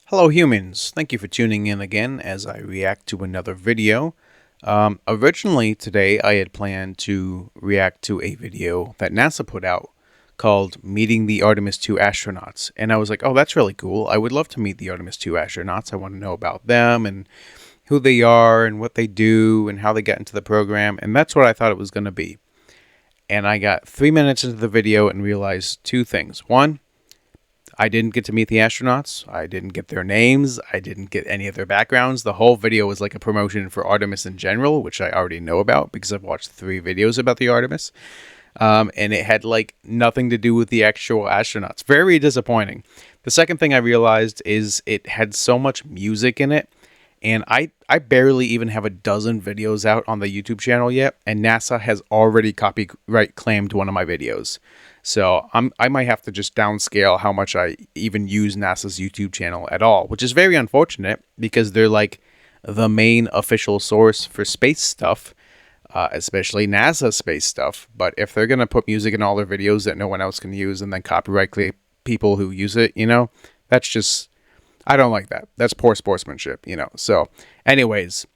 Hello humans, thank you for tuning in again as I react to another video. Originally today I had planned to react to a video that NASA put out called Meeting the Artemis II Astronauts. And I was like, oh, that's really cool. I would love to meet the Artemis II astronauts. I want to know about them and who they are and what they do and how they got into the program. And that's what I thought it was going to be. And I got 3 minutes into the video and realized two things. One, I didn't get to meet the astronauts. I didn't get their names. I didn't get any of their backgrounds. The whole video was like a promotion for Artemis in general, which I already know about because I've watched 3 videos about the Artemis. And it had like nothing to do with the actual astronauts. Very disappointing. The second thing I realized is it had so much music in it. And I barely even have a dozen videos out on the YouTube channel yet. And NASA has already copyright claimed one of my videos. So I might have to just downscale how much I even use NASA's YouTube channel at all, which is very unfortunate because they're like the main official source for space stuff, especially NASA space stuff. But if they're going to put music in all their videos that no one else can use and then copyright claim people who use it, that's just, I don't like that. That's poor sportsmanship, So anyways,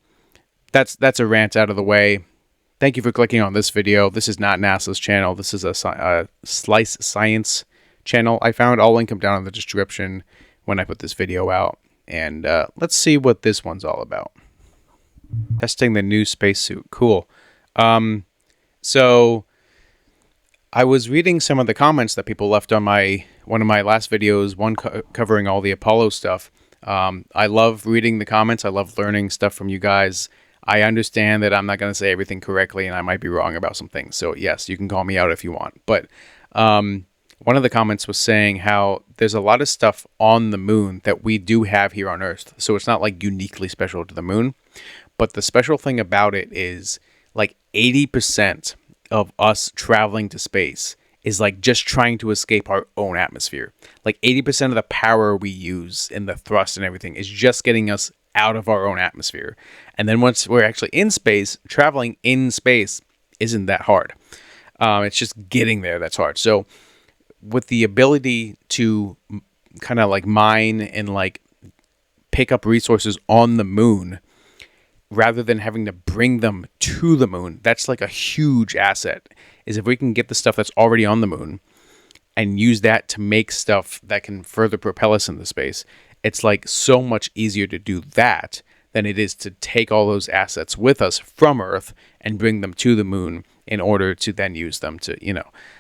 that's a rant out of the way. Thank you for clicking on this video. This is not NASA's channel. This is a Slice Science channel I found. I'll link them down in the description when I put this video out. And let's see what this one's all about. Testing the new spacesuit. Cool. So I was reading some of the comments that people left on one of my last videos, one covering all the Apollo stuff. I love reading the comments. I love learning stuff from you guys. I understand that I'm not going to say everything correctly and I might be wrong about some things. So yes, you can call me out if you want. But one of the comments was saying how there's a lot of stuff on the moon that we do have here on Earth. So it's not like uniquely special to the moon. But the special thing about it is like 80% of us traveling to space is like just trying to escape our own atmosphere. Like 80% of the power we use in the thrust and everything is just getting us out of our own atmosphere. And then once we're actually in space, traveling in space isn't that hard. It's just getting there that's hard. So with the ability to kind of like mine and like pick up resources on the moon rather than having to bring them to the moon, that's like a huge asset. Is if we can get the stuff that's already on the moon and use that to make stuff that can further propel us into space, it's like so much easier to do that than it is to take all those assets with us from Earth and bring them to the moon in order to then use them to,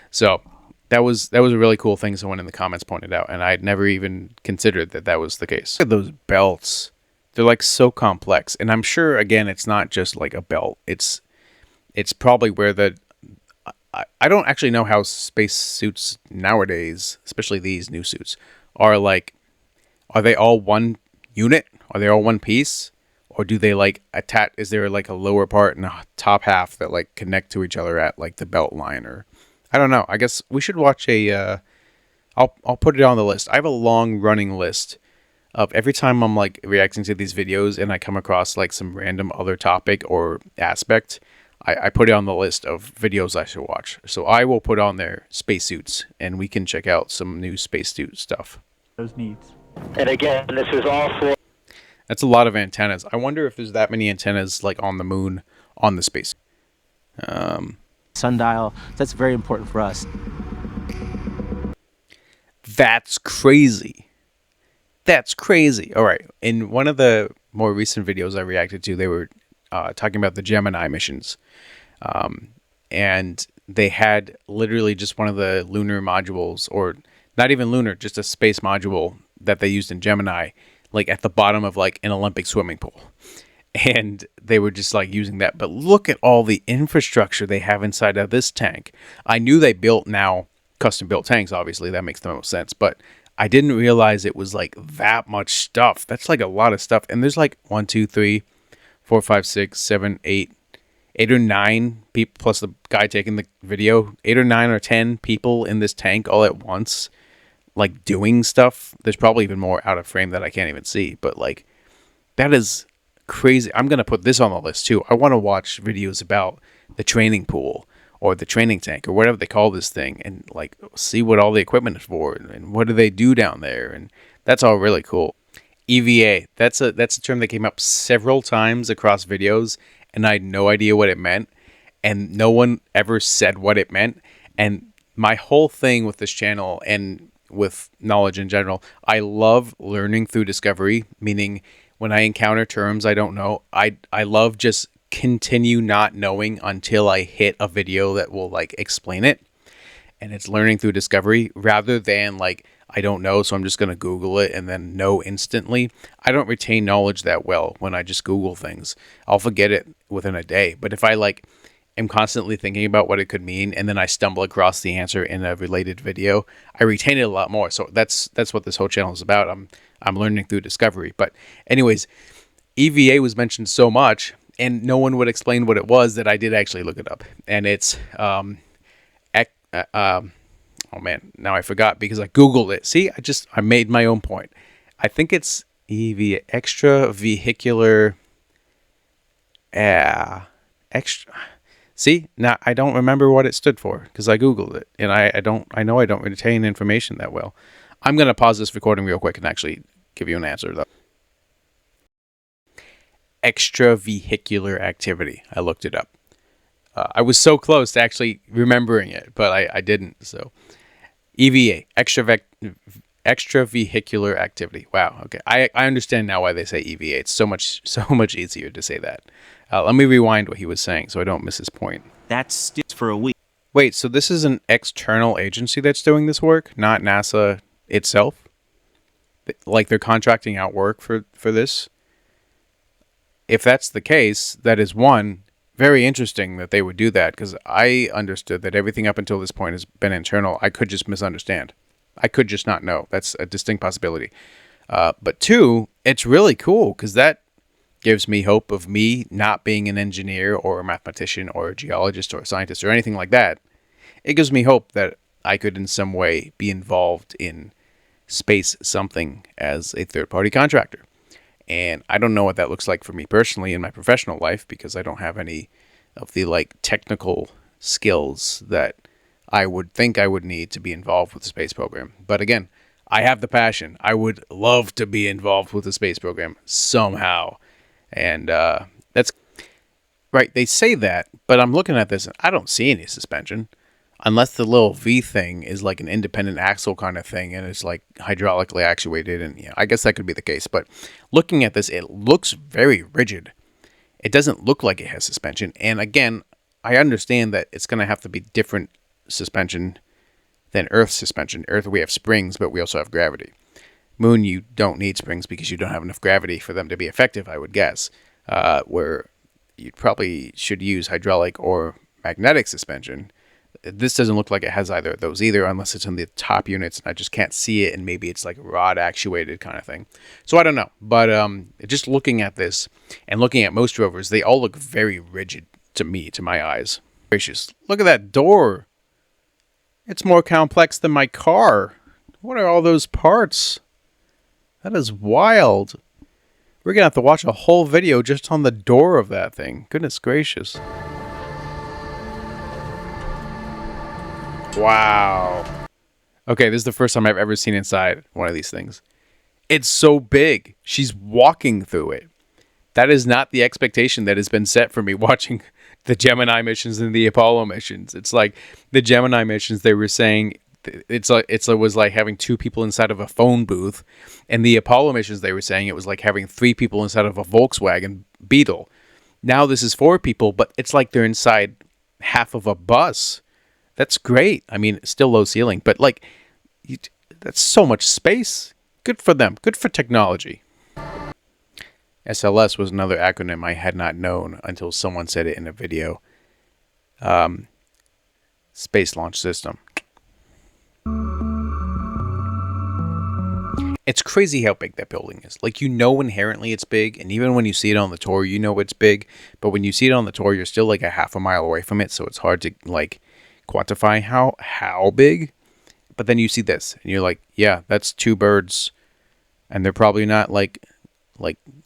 So that was a really cool thing someone in the comments pointed out, and I'd never even considered that was the case. Look at those belts. They're like so complex, and I'm sure again it's not just like a belt. It's probably where I don't actually know how space suits nowadays, especially these new suits, are like. Are they all one unit? Are they all one piece? Or do they like attach? Is there like a lower part and a top half that like connect to each other at like the belt line? Or I don't know. I guess we should watch I'll put it on the list. I have a long running list of every time I'm like reacting to these videos and I come across like some random other topic or aspect, I put it on the list of videos I should watch. So I will put on their spacesuits and we can check out some new spacesuit stuff. Those needs. And again, this is all for... That's a lot of antennas. I wonder if there's that many antennas like on the moon, on the space. Sundial. That's very important for us. That's crazy. That's crazy. All right. In one of the more recent videos I reacted to, they were talking about the Gemini missions. And they had literally just one of the lunar modules, or not even lunar, just a space module that they used in Gemini, like at the bottom of like an Olympic swimming pool. And they were just like using that. But look at all the infrastructure they have inside of this tank. I knew they built now custom built tanks, obviously that makes the most sense, but I didn't realize it was like that much stuff. That's like a lot of stuff. And there's like 1, 2, 3, 4, 5, 6, 7, 8 or 9 people plus the guy taking the video, 8 or 9 or 10 people in this tank all at once, like doing stuff. There's probably even more out of frame that I can't even see, but like that is crazy. I'm going to put this on the list too. I want to watch videos about the training pool or the training tank or whatever they call this thing and like see what all the equipment is for and what do they do down there. And that's all really cool. EVA. That's a term that came up several times across videos, and I had no idea what it meant, and no one ever said what it meant. And my whole thing with this channel and with knowledge in general, I love learning through discovery, meaning when I encounter terms I don't know, I love just continue not knowing until I hit a video that will like explain it. And it's learning through discovery rather than like, I don't know, so I'm just going to Google it and then know instantly. I don't retain knowledge that well when I just Google things. I'll forget it within a day. But if I like am constantly thinking about what it could mean and then I stumble across the answer in a related video, I retain it a lot more. So that's what this whole channel is about. I'm learning through discovery. But anyways, EVA was mentioned so much and no one would explain what it was that I did actually look it up. And it's oh man, now I forgot because I Googled it. See, I made my own point. I think it's EV, extravehicular, extra. See, now I don't remember what it stood for because I Googled it, and I know I don't retain information that well. I'm gonna pause this recording real quick and actually give you an answer though. Extravehicular activity. I looked it up. I was so close to actually remembering it, but I didn't. So, EVA, extravehicular activity. Wow. Okay, I understand now why they say EVA. It's so much easier to say that. Let me rewind what he was saying so I don't miss his point. That's still for a week. Wait, so this is an external agency that's doing this work, not NASA itself? Like they're contracting out work for this? If that's the case, that is one, very interesting that they would do that because I understood that everything up until this point has been internal. I could just misunderstand. I could just not know. That's a distinct possibility. But two, it's really cool because that gives me hope of me not being an engineer or a mathematician or a geologist or a scientist or anything like that. It gives me hope that I could in some way be involved in space something as a third-party contractor. And I don't know what that looks like for me personally in my professional life because I don't have any of the like technical skills that I would think I would need to be involved with the space program. But again, I have the passion. I would love to be involved with the space program somehow. And that's right. They say that, but I'm looking at this and I don't see any suspension. Unless the little V thing is like an independent axle kind of thing and it's like hydraulically actuated. And I guess that could be the case. But looking at this, it looks very rigid. It doesn't look like it has suspension. And again, I understand that it's going to have to be different suspension than Earth's suspension. Earth, we have springs, but we also have gravity. Moon, you don't need springs because you don't have enough gravity for them to be effective, I would guess. Where you probably should use hydraulic or magnetic suspension. This doesn't look like it has either of those either, unless it's in the top units and I just can't see it, and maybe it's like rod actuated kind of thing. So I don't know, but just looking at this and looking at most rovers, they all look very rigid to me, to my eyes. Gracious, look at that door. It's more complex than my car. What are all those parts? That is wild. We're gonna have to watch a whole video just on the door of that thing. Goodness gracious. Wow. Okay, this is the first time I've ever seen inside one of these things. It's so big. She's walking through it. That is not the expectation that has been set for me watching the Gemini missions and the Apollo missions. It's like the Gemini missions, they were saying it was like having two people inside of a phone booth, and the Apollo missions, they were saying it was like having three people inside of a Volkswagen Beetle. Now this is four people, but it's like they're inside half of a bus. That's great. I mean, still low ceiling, but like, that's so much space. Good for them. Good for technology. SLS was another acronym I had not known until someone said it in a video. Space Launch System. It's crazy how big that building is. Like, inherently it's big, and even when you see it on the tour, it's big. But when you see it on the tour, you're still like a half a mile away from it, so it's hard to like quantify how big. But then you see this and you're like, yeah, that's two birds, and they're probably not like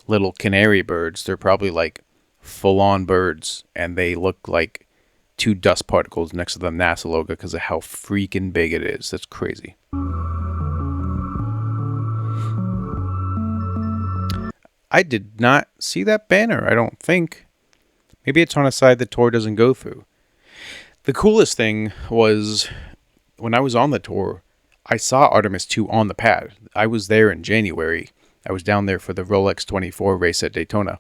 little canary birds. They're probably like full-on birds, and they look like two dust particles next to the NASA logo because of how freaking big it is. That's crazy. I did not see that banner, I don't think. Maybe it's on a side the tour doesn't go through. The coolest thing was when I was on the tour, I saw Artemis II on the pad. I was there in January. I was down there for the Rolex 24 race at Daytona.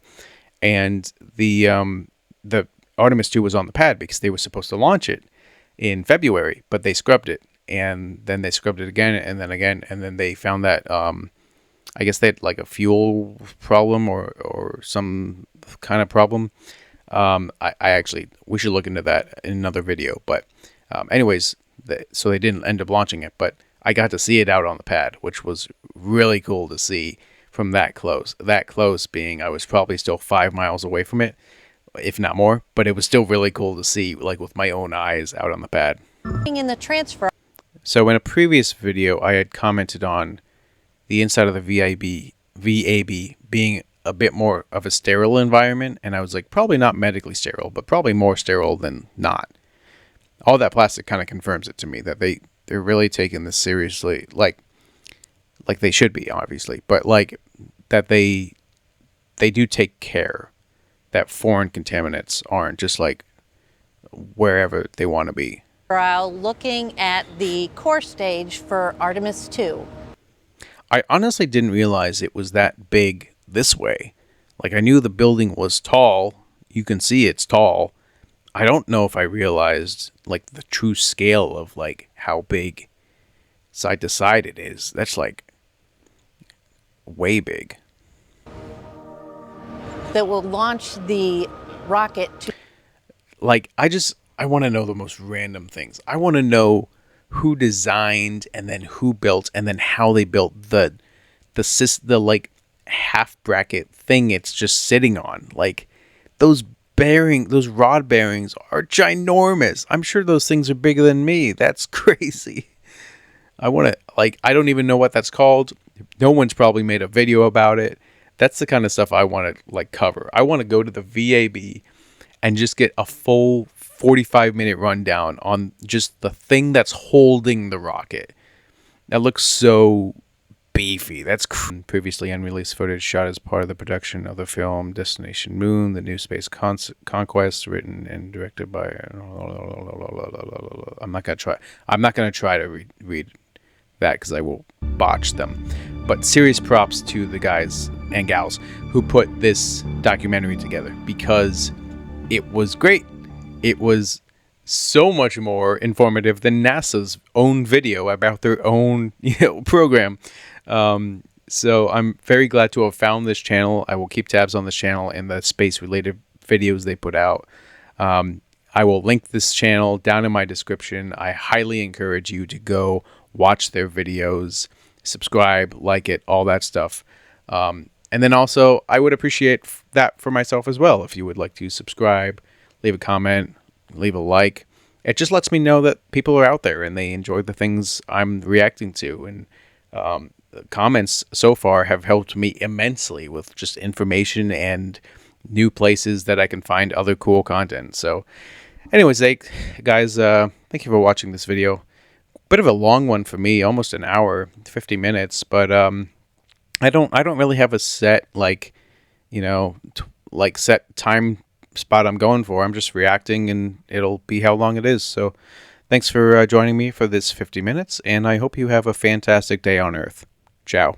And the Artemis II was on the pad because they were supposed to launch it in February, but they scrubbed it. And then they scrubbed it again, and then they found that I guess they had like a fuel problem or some kind of problem. I actually, we should look into that in another video. But anyways, so they didn't end up launching it, but I got to see it out on the pad, which was really cool to see from that close. That close being I was probably still 5 miles away from it, if not more, but it was still really cool to see like with my own eyes out on the pad. In the transfer. So in a previous video, I had commented on the inside of the VAB being a bit more of a sterile environment, and I was like, probably not medically sterile, but probably more sterile than not. All that plastic kind of confirms it to me that they're really taking this seriously, like they should be, obviously, but like that they do take care that foreign contaminants aren't just like wherever they want to be. Looking at the core stage for Artemis II. I honestly didn't realize it was that big this way. Like I knew the building was tall. You can see it's tall. I don't know if I realized like the true scale of like how big side to side it is. That's like way big. That will launch the rocket to... Like I want to know the most random things. I want to know who designed and then who built and then how they built the like half bracket thing it's just sitting on. Like those rod bearings are ginormous. I'm sure those things are bigger than me. That's crazy. I want to, like, I don't even know what that's called. No one's probably made a video about it. That's the kind of stuff I want to like cover. I want to go to the VAB and just get a full 45-minute rundown on just the thing that's holding the rocket. That looks so beefy. That's previously unreleased footage shot as part of the production of the film Destination Moon, the new space conquest, written and directed by... I'm not going to try to read that because I will botch them. But serious props to the guys and gals who put this documentary together because it was great. It was so much more informative than NASA's own video about their own, program. So I'm very glad to have found this channel. I will keep tabs on this channel and the space-related videos they put out. I will link this channel down in my description. I highly encourage you to go watch their videos, subscribe, like it, all that stuff. And then also, I would appreciate that for myself as well. If you would like to subscribe, leave a comment, leave a like. It just lets me know that people are out there and they enjoy the things I'm reacting to. And comments so far have helped me immensely with just information and new places that I can find other cool content. So anyways, guys, thank you for watching this video. Bit of a long one for me, almost an hour, 50 minutes, but I don't really have a set set time spot I'm going for. I'm just reacting and it'll be how long it is. So thanks for joining me for this 50 minutes, and I hope you have a fantastic day on Earth. Ciao.